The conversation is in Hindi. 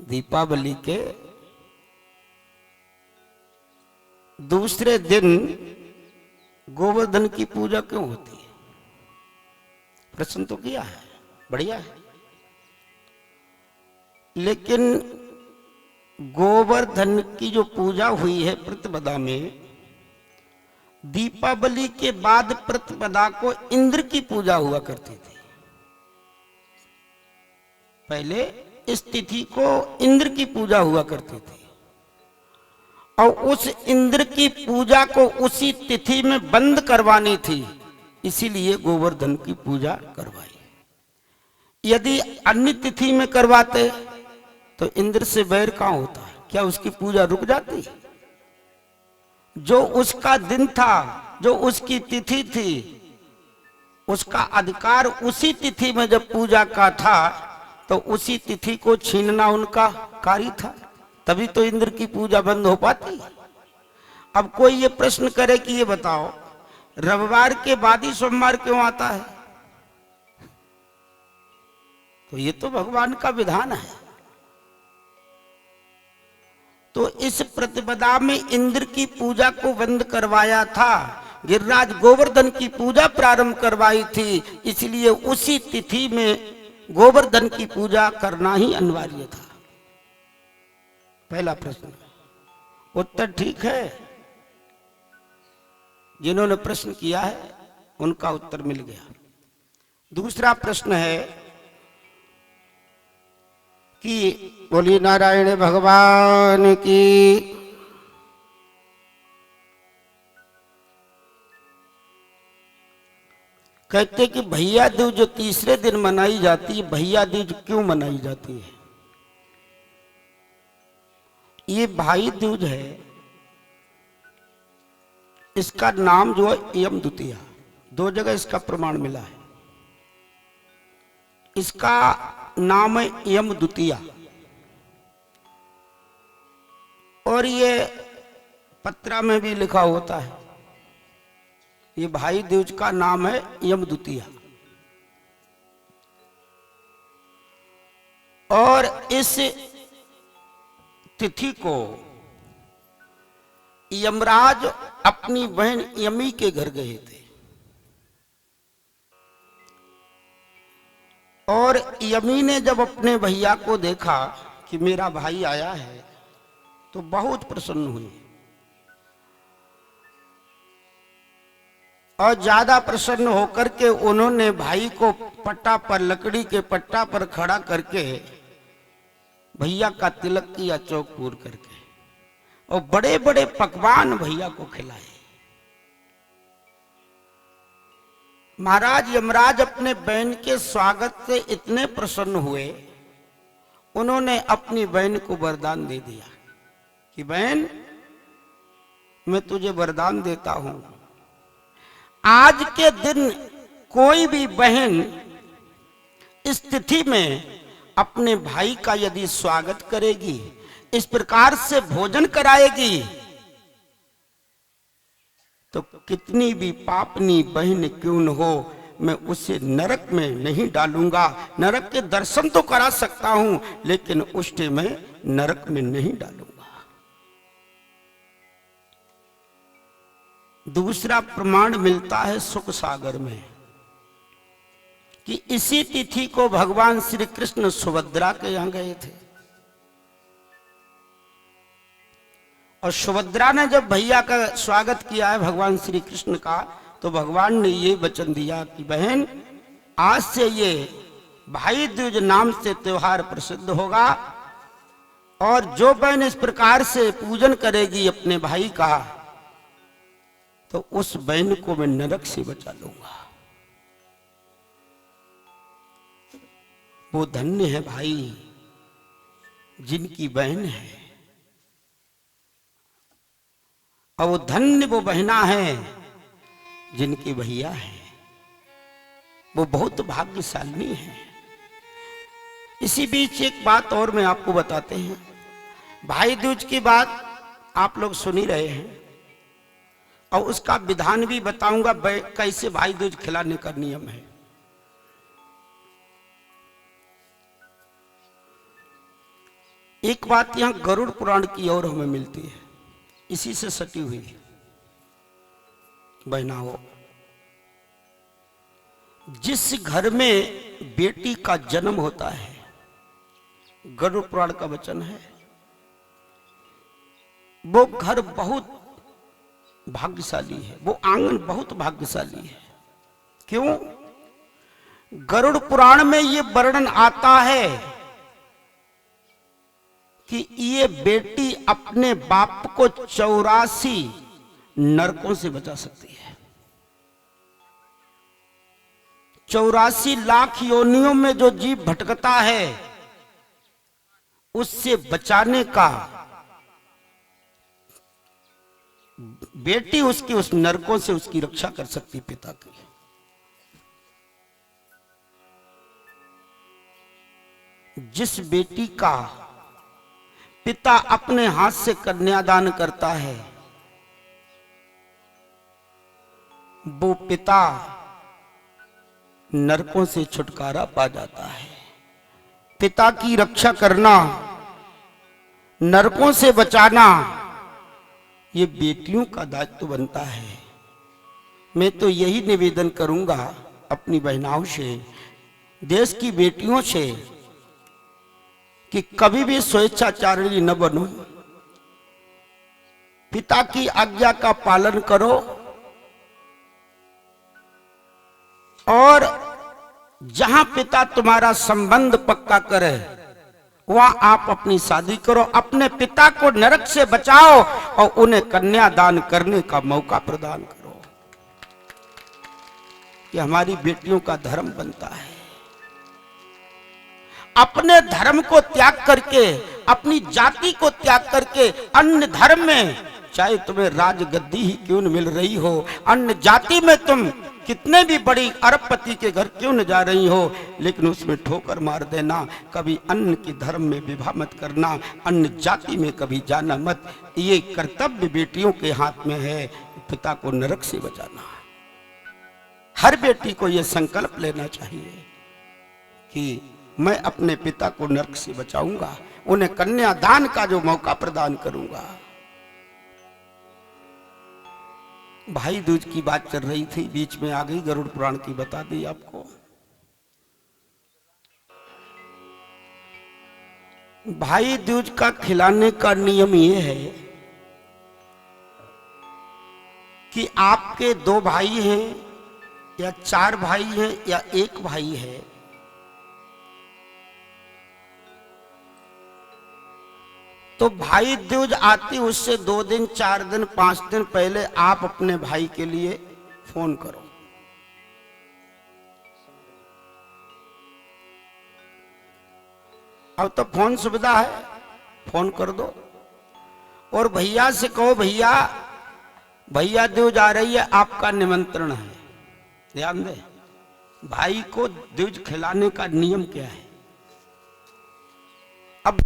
दीपावली के दूसरे दिन गोवर्धन की पूजा क्यों होती है? प्रश्न तो किया है, बढ़िया है। लेकिन गोवर्धन की जो पूजा हुई है प्रतिपदा में, दीपावली के बाद प्रतिपदा को इंद्र की पूजा हुआ करती थी। पहले इस तिथि को इंद्र की पूजा हुआ करती थी और उस इंद्र की पूजा को उसी तिथि में बंद करवानी थी, इसीलिए गोवर्धन की पूजा करवाई। यदि अन्य तिथि में करवाते तो इंद्र से बैर कहां होता है? क्या उसकी पूजा रुक जाती? जो उसका दिन था, जो उसकी तिथि थी, उसका अधिकार उसी तिथि में जब पूजा का था तो उसी तिथि को छीनना उनका कार्य था, तभी तो इंद्र की पूजा बंद हो पाती। अब कोई ये प्रश्न करे कि ये बताओ, रविवार के बाद ही सोमवार क्यों आता है? तो ये तो भगवान का विधान है। तो इस प्रतिपदा में इंद्र की पूजा को बंद करवाया था, गिरिराज गोवर्धन की पूजा प्रारंभ करवाई थी, इसलिए उसी तिथि में गोवर्धन की पूजा करना ही अनिवार्य था। पहला प्रश्न, उत्तर ठीक है। जिन्होंने प्रश्न किया है उनका उत्तर मिल गया। दूसरा प्रश्न है कि बोलिए नारायण भगवान की। कहते कि भैया दूज जो तीसरे दिन मनाई जाती है, भैया दूज क्यों मनाई जाती है? ये भाई दूज है, इसका नाम जो है यम द्वितीया, दो जगह इसका प्रमाण मिला है। इसका नाम है यम द्वितीया और ये पत्रा में भी लिखा होता है। ये भाई दूज का नाम है यम द्वितीया और इस तिथि को यमराज अपनी बहन यमी के घर गए थे और यमी ने जब अपने भैया को देखा कि मेरा भाई आया है तो बहुत प्रसन्न हुई और ज्यादा प्रसन्न होकर के उन्होंने भाई को पट्टा पर, लकड़ी के पट्टा पर खड़ा करके भैया का तिलक किया चौक पूर करके और बड़े बड़े पकवान भैया को खिलाए। महाराज यमराज अपने बहन के स्वागत से इतने प्रसन्न हुए, उन्होंने अपनी बहन को वरदान दे दिया कि बहन मैं तुझे वरदान देता हूं, आज के दिन कोई भी बहन इस तिथि में अपने भाई का यदि स्वागत करेगी, इस प्रकार से भोजन कराएगी, तो कितनी भी पापनी बहन क्यों न हो, मैं उसे नरक में नहीं डालूंगा। नरक के दर्शन तो करा सकता हूं लेकिन उष्टे में नरक में नहीं डालूंगा। दूसरा प्रमाण मिलता है सुख सागर में कि इसी तिथि को भगवान श्री कृष्ण सुभद्रा के यहां गए थे और सुभद्रा ने जब भैया का स्वागत किया है भगवान श्री कृष्ण का, तो भगवान ने ये वचन दिया कि बहन आज से ये भाई दूज नाम से त्योहार प्रसिद्ध होगा और जो बहन इस प्रकार से पूजन करेगी अपने भाई का, तो उस बहन को मैं नरक से बचा लूंगा। वो धन्य है भाई जिनकी बहन है और वो धन्य वो बहना है जिनके भैया है, वो बहुत भाग्यशाली है। इसी बीच एक बात और मैं आपको बताते हैं। भाई दूज की बात आप लोग सुन ही रहे हैं और उसका विधान भी बताऊंगा कैसे भाई दूज खिलाने का नियम है। एक बात यहां गरुड़ पुराण की ओर हमें मिलती है, इसी से सटी हुई बहनाओं। जिस घर में बेटी का जन्म होता है, गरुड़ पुराण का वचन है, वो घर बहुत भाग्यशाली है, वो आंगन बहुत भाग्यशाली है। क्यों? गरुड़ पुराण में ये वर्णन आता है कि ये बेटी अपने बाप को 84 नरकों से बचा सकती है। 84 लाख योनियों में जो जीव भटकता है, उससे बचाने का बेटी उसकी उस नरकों से उसकी रक्षा कर सकती पिता की। जिस बेटी का पिता अपने हाथ से कन्यादान करता है, वो पिता नरकों से छुटकारा पा जाता है। पिता की रक्षा करना, नरकों से बचाना, ये बेटियों का दायित्व बनता है। मैं तो यही निवेदन करूंगा अपनी बहनाओं से, देश की बेटियों से, कि कभी भी स्वेच्छाचारिणी न बनो, पिता की आज्ञा का पालन करो और जहां पिता तुम्हारा संबंध पक्का करे वहां आप अपनी शादी करो। अपने पिता को नरक से बचाओ और उन्हें कन्यादान करने का मौका प्रदान करो। ये हमारी बेटियों का धर्म बनता है। अपने धर्म को त्याग करके, अपनी जाति को त्याग करके अन्य धर्म में, चाहे तुम्हें राजगद्दी ही क्यों न मिल रही हो, अन्य जाति में तुम कितने भी बड़ी अरबपति के घर क्यों न जा रही हो, लेकिन उसमें ठोकर मार देना। कभी अन्य के धर्म में विवाह मत करना, अन्य जाति में कभी जाना मत। ये कर्तव्य बेटियों के हाथ में है, पिता को नरक से बचाना। हर बेटी को यह संकल्प लेना चाहिए कि मैं अपने पिता को नरक से बचाऊंगा, उन्हें कन्यादान का जो मौका प्रदान करूंगा। भाई दूज की बात चल रही थी, बीच में आ गई, गरुड़ पुराण की बता दी आपको। भाई दूज का खिलाने का नियम यह है कि आपके 2 भाई हैं या 4 भाई हैं या 1 भाई है, तो भाई दूज आती उससे 2 दिन 4 दिन 5 दिन पहले आप अपने भाई के लिए फोन करो। अब तो फोन सुविधा है, फोन कर दो और भैया से कहो, भैया भैया दूज आ रही है, आपका निमंत्रण है। ध्यान दे, भाई को दूज खिलाने का नियम क्या है। अब